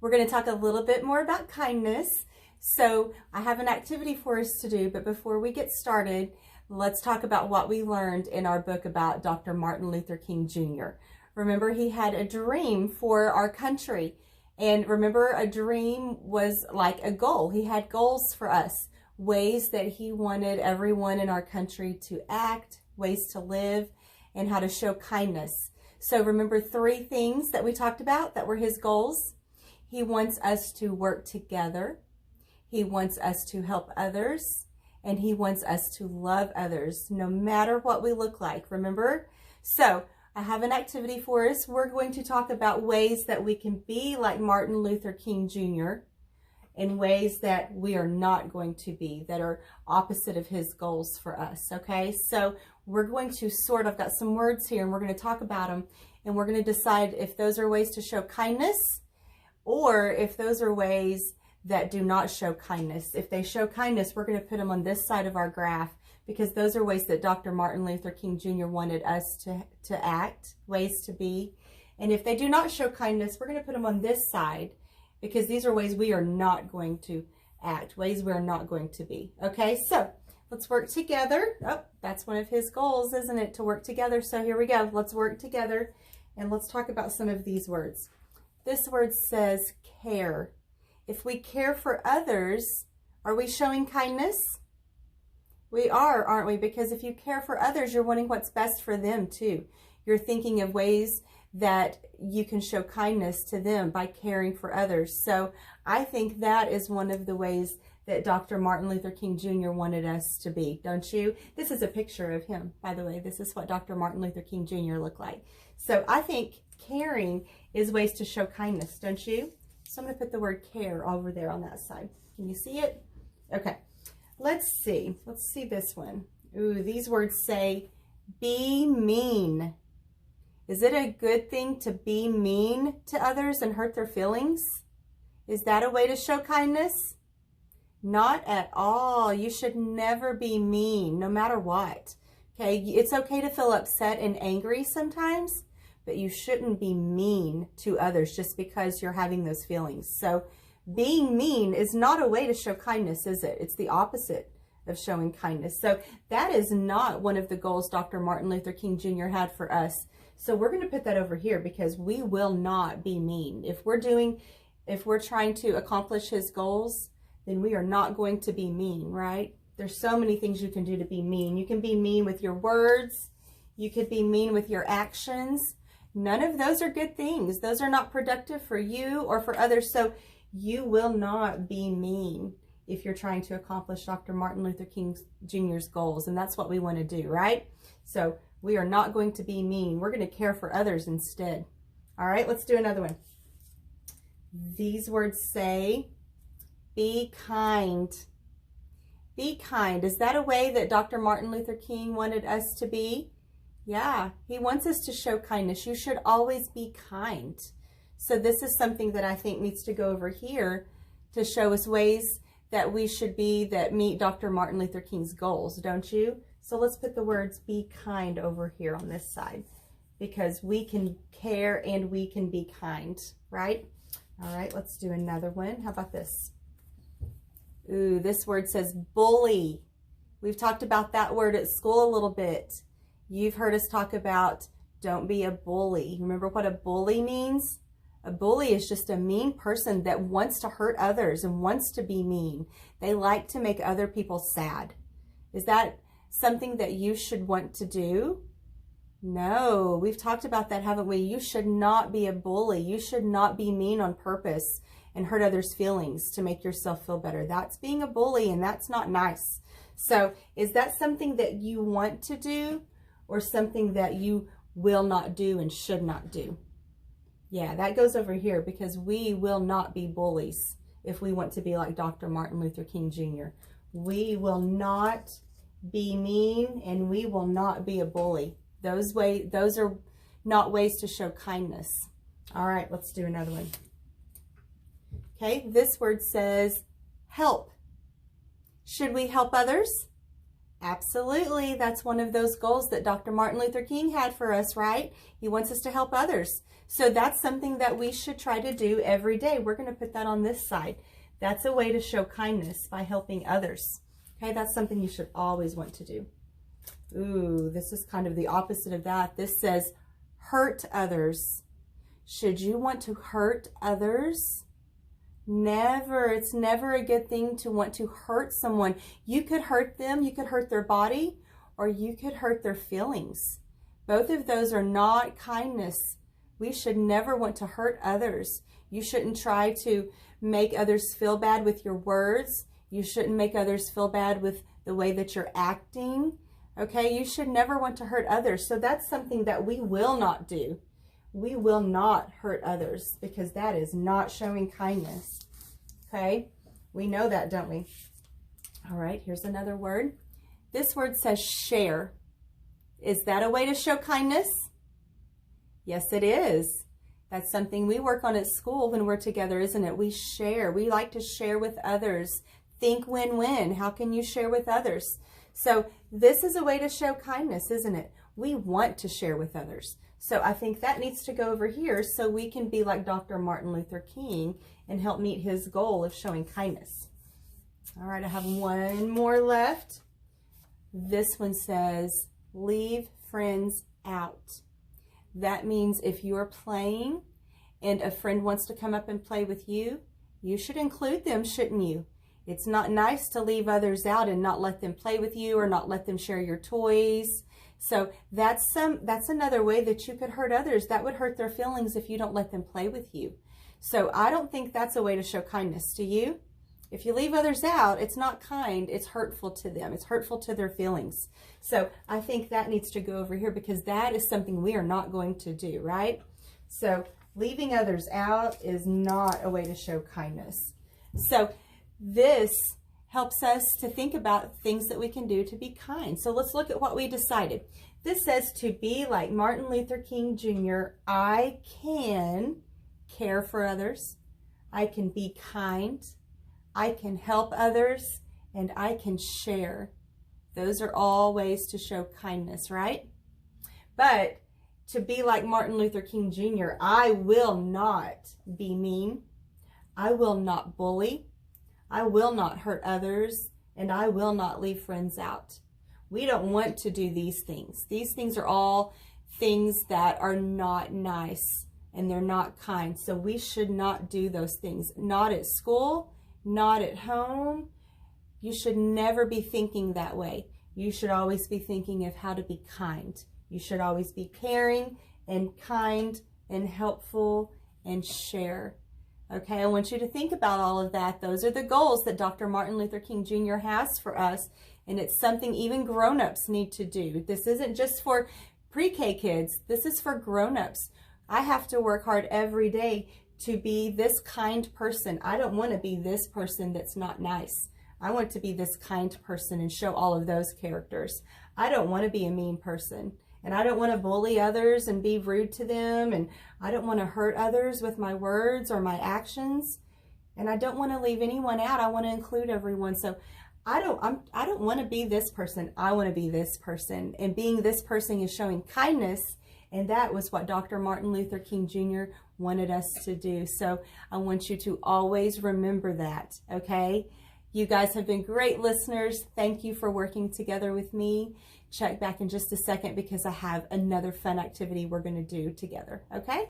we're going to talk a little bit more about kindness. So I have an activity for us to do, but before we get started, let's talk about what we learned in our book about Dr. Martin Luther King Jr. Remember, he had a dream for our country. And remember, a dream was like a goal. He had goals for us, ways that he wanted everyone in our country to act, ways to live, and how to show kindness. So remember 3 things that we talked about that were his goals. He wants us to work together. He wants us to help others. And he wants us to love others, no matter what we look like. Remember? So I have an activity for us. We're going to talk about ways that we can be like Martin Luther King Jr. and ways that we are not going to be, that are opposite of his goals for us, okay? So we're going to I've got some words here, and we're going to talk about them, and we're going to decide if those are ways to show kindness or if those are ways that do not show kindness. If they show kindness, we're going to put them on this side of our graph, because those are ways that Dr. Martin Luther King Jr. wanted us to act, ways to be. And if they do not show kindness, we're going to put them on this side, because these are ways we are not going to act, ways we are not going to be. Okay, so let's work together. Oh, that's one of his goals, isn't it, to work together? So here we go. Let's work together, and let's talk about some of these words. This word says care. If we care for others, are we showing kindness? We are, aren't we? Because if you care for others, you're wanting what's best for them too. You're thinking of ways that you can show kindness to them by caring for others. So I think that is one of the ways that Dr. Martin Luther King Jr. wanted us to be, don't you? This is a picture of him, by the way. This is what Dr. Martin Luther King Jr. looked like. So I think caring is ways to show kindness, don't you? So I'm going to put the word care over there on that side. Can you see it? Okay. Let's see. Let's see this one. Ooh, these words say, be mean. Is it a good thing to be mean to others and hurt their feelings? Is that a way to show kindness? Not at all. You should never be mean, no matter what. Okay, it's okay to feel upset and angry sometimes, but you shouldn't be mean to others just because you're having those feelings. So being mean is not a way to show kindness, is it? It's the opposite of showing kindness. So that is not one of the goals Dr. Martin Luther King Jr. had for us. So we're going to put that over here, because we will not be mean. If we're trying to accomplish his goals, then we are not going to be mean, right? There's so many things you can do to be mean. You can be mean with your words. You could be mean with your actions. None of those are good things. Those are not productive for you or for others. So you will not be mean if you're trying to accomplish Dr. Martin Luther King Jr.'s goals. And that's what we want to do, right? So we are not going to be mean. We're going to care for others instead. All right, let's do another one. These words say, be kind. Be kind. Is that a way that Dr. Martin Luther King wanted us to be? Yeah, he wants us to show kindness. You should always be kind. So this is something that I think needs to go over here to show us ways that we should be that meet Dr. Martin Luther King's goals, don't you? So let's put the words be kind over here on this side, because we can care and we can be kind, right? All right, let's do another one. How about this? Ooh, this word says bully. We've talked about that word at school a little bit. You've heard us talk about don't be a bully. Remember what a bully means? A bully is just a mean person that wants to hurt others and wants to be mean. They like to make other people sad. Is that something that you should want to do? No, we've talked about that, haven't we? You should not be a bully. You should not be mean on purpose and hurt others' feelings to make yourself feel better. That's being a bully, and that's not nice. So is that something that you want to do, or something that you will not do and should not do? Yeah, that goes over here, because we will not be bullies if we want to be like Dr. Martin Luther King Jr. We will not be mean, and we will not be a bully. Those are not ways to show kindness. All right, let's do another one. Okay, this word says help. Should we help others? Absolutely. That's one of those goals that Dr. Martin Luther King had for us, right? He wants us to help others. So that's something that we should try to do every day. We're going to put that on this side. That's a way to show kindness, by helping others. Okay, that's something you should always want to do. Ooh, this is kind of the opposite of that. This says hurt others. Should you want to hurt others? Never. It's never a good thing to want to hurt someone. You could hurt them, you could hurt their body, or you could hurt their feelings. Both of those are not kindness. We should never want to hurt others. You shouldn't try to make others feel bad with your words. You shouldn't make others feel bad with the way that you're acting. Okay, you should never want to hurt others. So that's something that we will not do. We will not hurt others, because that is not showing kindness. Okay, we know that, don't we? All right, here's another word. This word says share. Is that a way to show kindness? Yes, it is. That's something we work on at school when we're together, isn't it? We share. We like to share with others. Think win-win. How can you share with others? So this is a way to show kindness, isn't it? We want to share with others. So I think that needs to go over here so we can be like Dr. Martin Luther King and help meet his goal of showing kindness. All right, I have one more left. This one says, leave friends out. That means if you're playing and a friend wants to come up and play with you, you should include them, shouldn't you? It's not nice to leave others out and not let them play with you or not let them share your toys. So that's another way that you could hurt others. That would hurt their feelings if you don't let them play with you. So I don't think that's a way to show kindness. Do you? If you leave others out, it's not kind. It's hurtful to them. It's hurtful to their feelings. So I think that needs to go over here, because that is something we are not going to do, right? So leaving others out is not a way to show kindness. So this helps us to think about things that we can do to be kind. So let's look at what we decided. This says to be like Martin Luther King Jr., I can care for others, I can be kind, I can help others, and I can share. Those are all ways to show kindness, right? But to be like Martin Luther King Jr., I will not be mean, I will not bully, I will not hurt others, and I will not leave friends out. We don't want to do these things. These things are all things that are not nice and they're not kind. So we should not do those things. Not at school, not at home. You should never be thinking that way. You should always be thinking of how to be kind. You should always be caring and kind and helpful and share. Okay, I want you to think about all of that. Those are the goals that Dr. Martin Luther King Jr. has for us, and it's something even grown-ups need to do. This isn't just for pre-K kids. This is for grown-ups. I have to work hard every day to be this kind person. I don't want to be this person that's not nice. I want to be this kind person and show all of those characters. I don't want to be a mean person. And I don't want to bully others and be rude to them. And I don't want to hurt others with my words or my actions. And I don't want to leave anyone out. I want to include everyone. So I don't want to be this person. I want to be this person. And being this person is showing kindness. And that was what Dr. Martin Luther King Jr. wanted us to do. So I want you to always remember that, okay? You guys have been great listeners. Thank you for working together with me. Check back in just a second because I have another fun activity we're going to do together, okay?